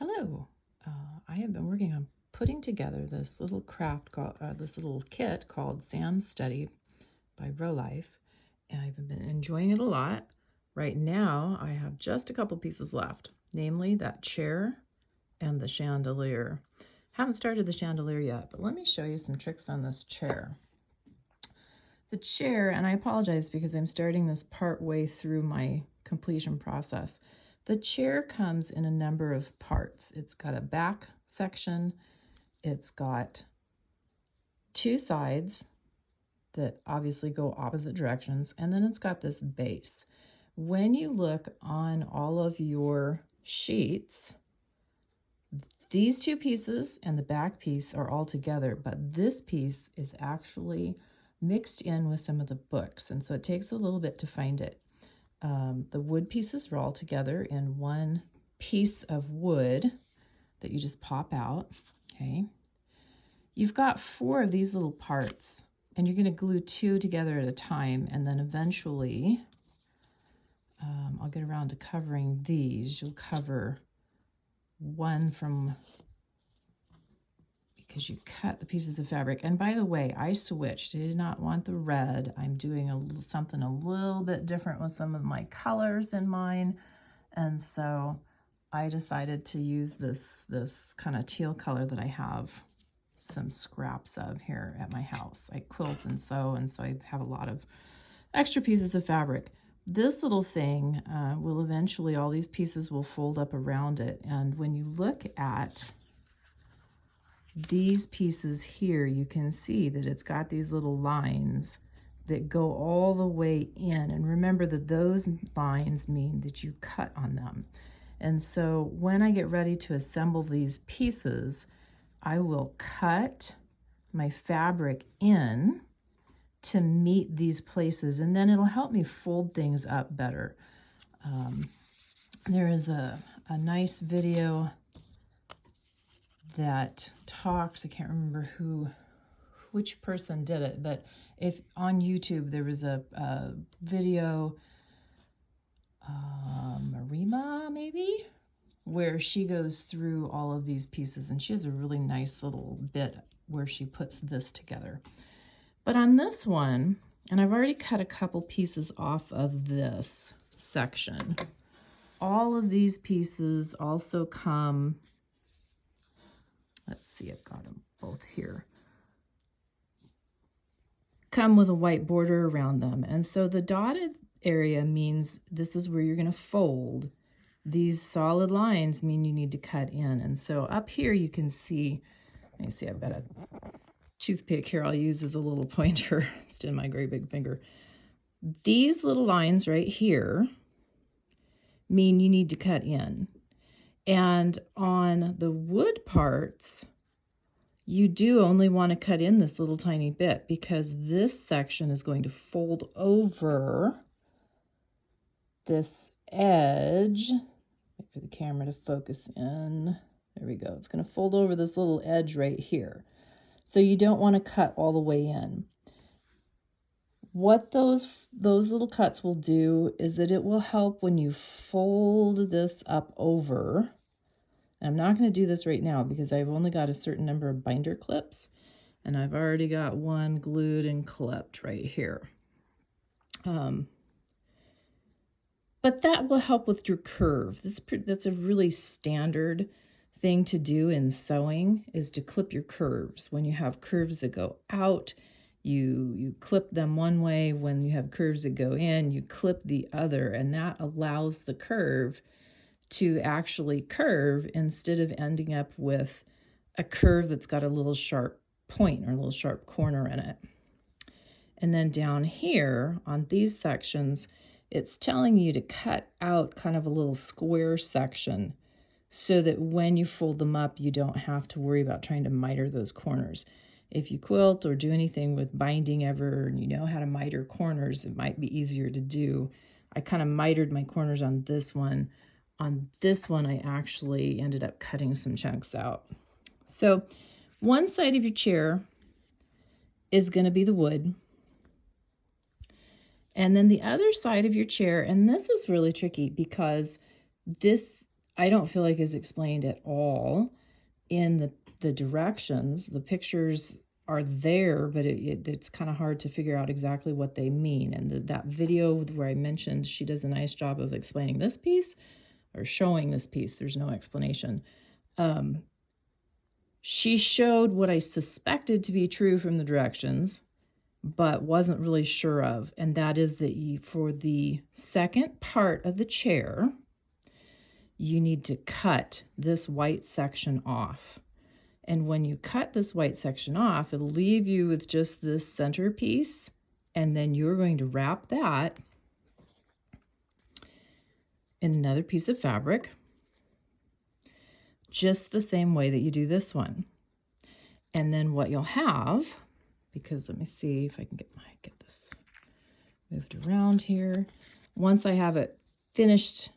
Hello. I have been working on putting together this little this little kit called Sam's Study by Rolife, and I've been enjoying it a lot. Right now, I have just a couple pieces left, namely that chair and the chandelier. Haven't started the chandelier yet, but let me show you some tricks on this chair. The chair, and I apologize because I'm starting this part way through my completion process. The chair comes in a number of parts. It's got a back section, it's got two sides that obviously go opposite directions, and then it's got this base. When you look on all of your sheets, these two pieces and the back piece are all together, but this piece is actually mixed in with some of the books, and so it takes a little bit to find it. The wood pieces are all together in one piece of wood that you just pop out, okay? You've got 4 of these little parts, and you're going to glue 2 together at a time, and then eventually, I'll get around to covering these. You'll cover one from, because you cut the pieces of fabric. And by the way, I switched. I did not want the red. I'm doing something a little bit different with some of my colors in mine. And so I decided to use this kind of teal color that I have some scraps of here at my house. I quilt and so I have a lot of extra pieces of fabric. This little thing will eventually, all these pieces will fold up around it. And when you look at these pieces here, you can see that it's got these little lines that go all the way in. And remember that those lines mean that you cut on them. And so when I get ready to assemble these pieces, I will cut my fabric in to meet these places, and then it'll help me fold things up better. There is a nice video that talks, I can't remember which person did it, but if on YouTube there was a video, Marima maybe, where she goes through all of these pieces, and she has a really nice little bit where she puts this together. But on this one, and I've already cut a couple pieces off of this section, all of these pieces also come, let's see, I've got them both here, come with a white border around them. And so the dotted area means this is where you're going to fold. These solid lines mean you need to cut in. And so up here you can see, let me see, I've got a toothpick here I'll use as a little pointer instead of my great big finger. These little lines right here mean you need to cut in. And on the wood parts, you do only want to cut in this little tiny bit, because this section is going to fold over this edge. Wait for the camera to focus in. There we go. It's going to fold over this little edge right here. So you don't want to cut all the way in. What those little cuts will do is that it will help when you fold this up over. And I'm not going to do this right now because I've only got a certain number of binder clips, and I've already got one glued and clipped right here. But that will help with your curve. That's a really standard thing to do in sewing, is to clip your curves. When you have curves that go out, you clip them one way. When you have curves that go in, you clip the other, and that allows the curve to actually curve instead of ending up with a curve that's got a little sharp point or a little sharp corner in it. And then down here on these sections, it's telling you to cut out kind of a little square section so that when you fold them up, you don't have to worry about trying to miter those corners. If you quilt or do anything with binding ever, and you know how to miter corners, it might be easier to do. I kind of mitered my corners on this one. On this one, I actually ended up cutting some chunks out. So one side of your chair is going to be the wood. And then the other side of your chair, and this is really tricky because this I don't feel like is explained at all in the directions. The pictures are there, but it's kind of hard to figure out exactly what they mean. And that video where I mentioned she does a nice job of explaining this piece or showing this piece, there's no explanation. She showed what I suspected to be true from the directions, but wasn't really sure of, and that is that for the second part of the chair, you need to cut this white section off. And when you cut this white section off, it'll leave you with just this center piece, and then you're going to wrap that in another piece of fabric, just the same way that you do this one. And then what you'll have, because let me see if I can get this moved around here. Once I have it finished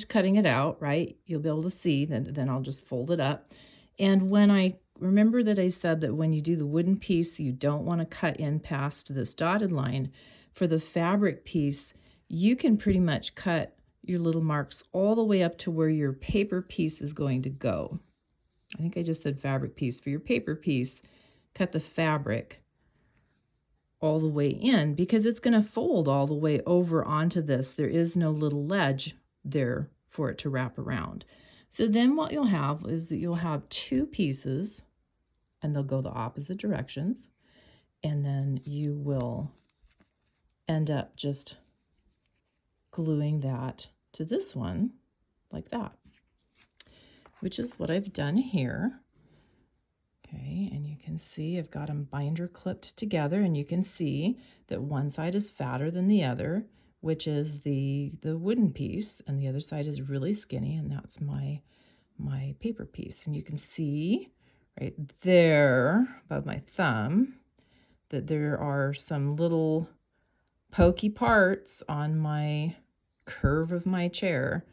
cutting it out, right, you'll be able to see, then I'll just fold it up. And when I remember that I said that when you do the wooden piece, you don't want to cut in past this dotted line. For the fabric piece, you can pretty much cut your little marks all the way up to where your paper piece is going to go. I think I just said fabric piece. For your paper piece, cut the fabric all the way in because it's going to fold all the way over onto this. There is no little ledge there for it to wrap around. So then what you'll have is that you'll have two pieces and they'll go the opposite directions. And then you will end up just gluing that to this one like that, which is what I've done here. Okay, and you can see I've got them binder clipped together, and you can see that one side is fatter than the other, which is the wooden piece, and the other side is really skinny, and that's my paper piece. And you can see right there above my thumb that there are some little pokey parts on my curve of my chair,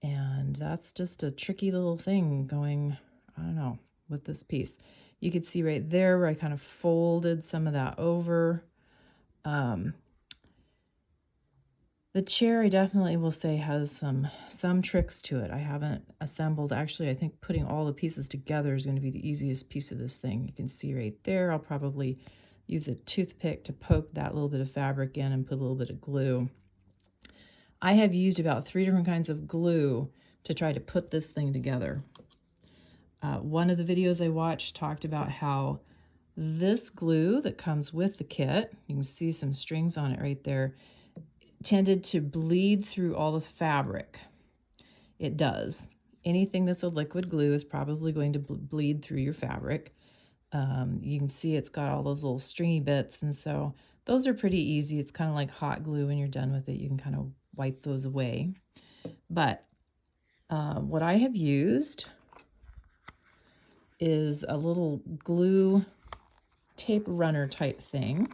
and that's just a tricky little thing going, I don't know, with this piece. You could see right there where I kind of folded some of that over. The chair, I definitely will say, has some tricks to it. I haven't assembled, actually, I think putting all the pieces together is going to be the easiest piece of this thing. You can see right there, I'll probably use a toothpick to poke that little bit of fabric in and put a little bit of glue. I have used about 3 different kinds of glue to try to put this thing together. One of the videos I watched talked about how this glue that comes with the kit, you can see some strings on it right there, tended to bleed through all the fabric. It does. Anything that's a liquid glue is probably going to bleed through your fabric. You can see it's got all those little stringy bits, and so those are pretty easy. It's kind of like hot glue. When you're done with it, you can kind of wipe those away. But what I have used is a little glue tape runner type thing.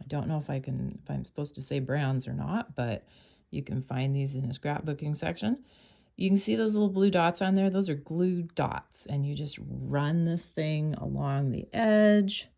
I don't know if I'm supposed to say brands or not, but you can find these in the scrapbooking section. You can see those little blue dots on there. Those are glue dots, and you just run this thing along the edge,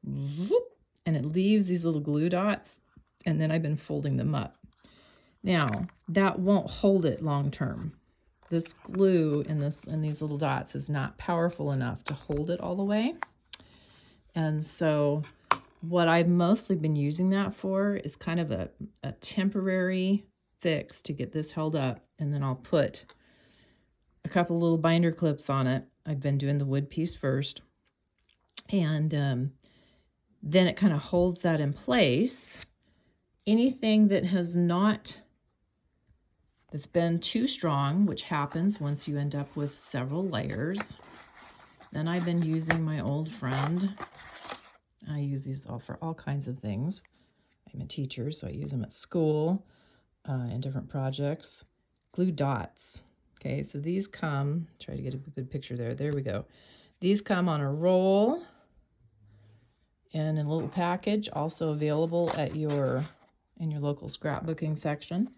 and it leaves these little glue dots, and then I've been folding them up. Now, that won't hold it long term. This glue in these little dots is not powerful enough to hold it all the way. And so what I've mostly been using that for is kind of a temporary fix to get this held up. And then I'll put a couple little binder clips on it. I've been doing the wood piece first. And then it kind of holds that in place. Anything that that's been too strong, which happens once you end up with several layers. Then I've been using my old friend. I use these for all kinds of things. I'm a teacher, so I use them at school in different projects. Glue dots. Okay, so these come, try to get a good picture there. There we go. These come on a roll and in a little package, also available at in your local scrapbooking section.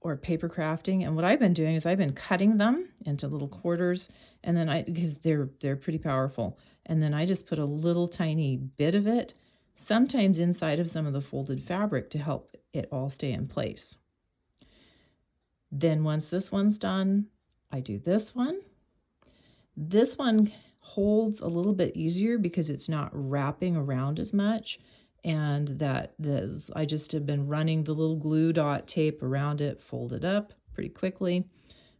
Or paper crafting. And what I've been doing is I've been cutting them into little quarters, and then because they're pretty powerful, and then I just put a little tiny bit of it, sometimes inside of some of the folded fabric, to help it all stay in place. Then once this one's done, I do this one. This one holds a little bit easier because it's not wrapping around as much. And I just have been running the little glue dot tape around it, fold it up pretty quickly.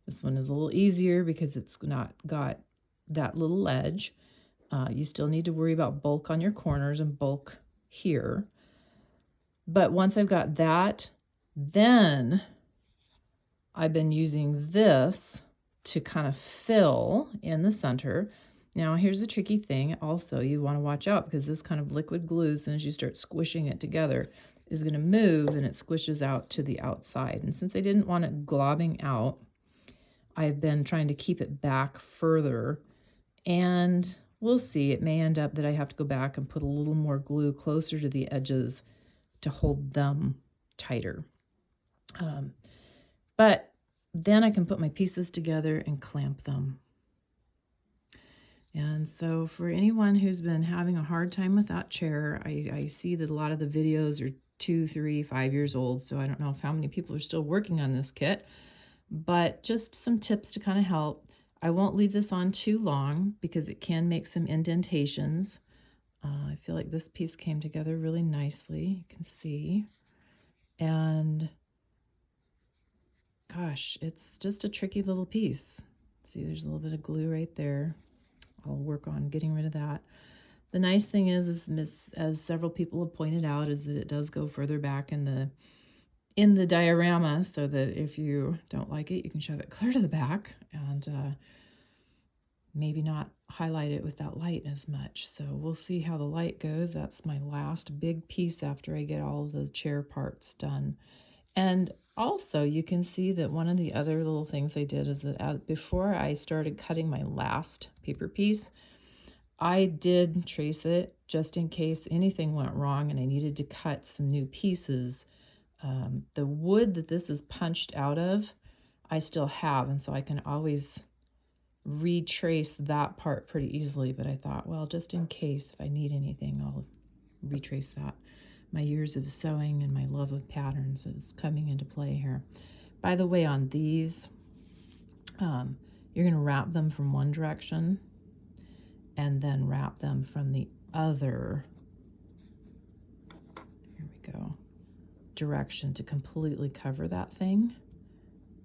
This one is a little easier because it's not got that little edge. You still need to worry about bulk on your corners and bulk here. But once I've got that, then I've been using this to kind of fill in the center. Now, here's the tricky thing. Also, you want to watch out because this kind of liquid glue, as soon as you start squishing it together, is going to move and it squishes out to the outside. And since I didn't want it globbing out, I've been trying to keep it back further. And we'll see. It may end up that I have to go back and put a little more glue closer to the edges to hold them tighter. But then I can put my pieces together and clamp them. And so for anyone who's been having a hard time with that chair, I see that a lot of the videos are 2, 3, 5 years old, so I don't know how many people are still working on this kit, but just some tips to kind of help. I won't leave this on too long because it can make some indentations. I feel like this piece came together really nicely, you can see. And gosh, it's just a tricky little piece. See, there's a little bit of glue right there. I'll work on getting rid of that. The nice thing is as several people have pointed out, is that it does go further back in the diorama, so that if you don't like it, you can shove it clear to the back and maybe not highlight it with that light as much. So we'll see how the light goes. That's my last big piece after I get all of the chair parts done. And also you can see that one of the other little things I did is that before I started cutting my last paper piece, I did trace it just in case anything went wrong and I needed to cut some new pieces. The wood that this is punched out of, I still have, and so I can always retrace that part pretty easily. But I thought, well, just in case if I need anything, I'll retrace that. My years of sewing and my love of patterns is coming into play here. By the way, on these, you're going to wrap them from one direction and then wrap them from the other, here we go, direction to completely cover that thing.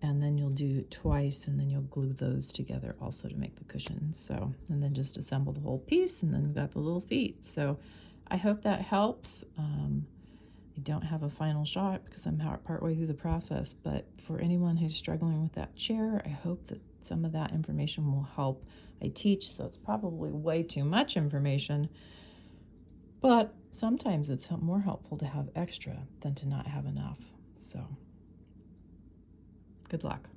And then you'll do it twice, and then you'll glue those together also to make the cushions. So, and then just assemble the whole piece, and then we've got the little feet. So I hope that helps. I don't have a final shot because I'm partway through the process, but for anyone who's struggling with that chair, I hope that some of that information will help. I teach, so it's probably way too much information, but sometimes it's more helpful to have extra than to not have enough. So good luck.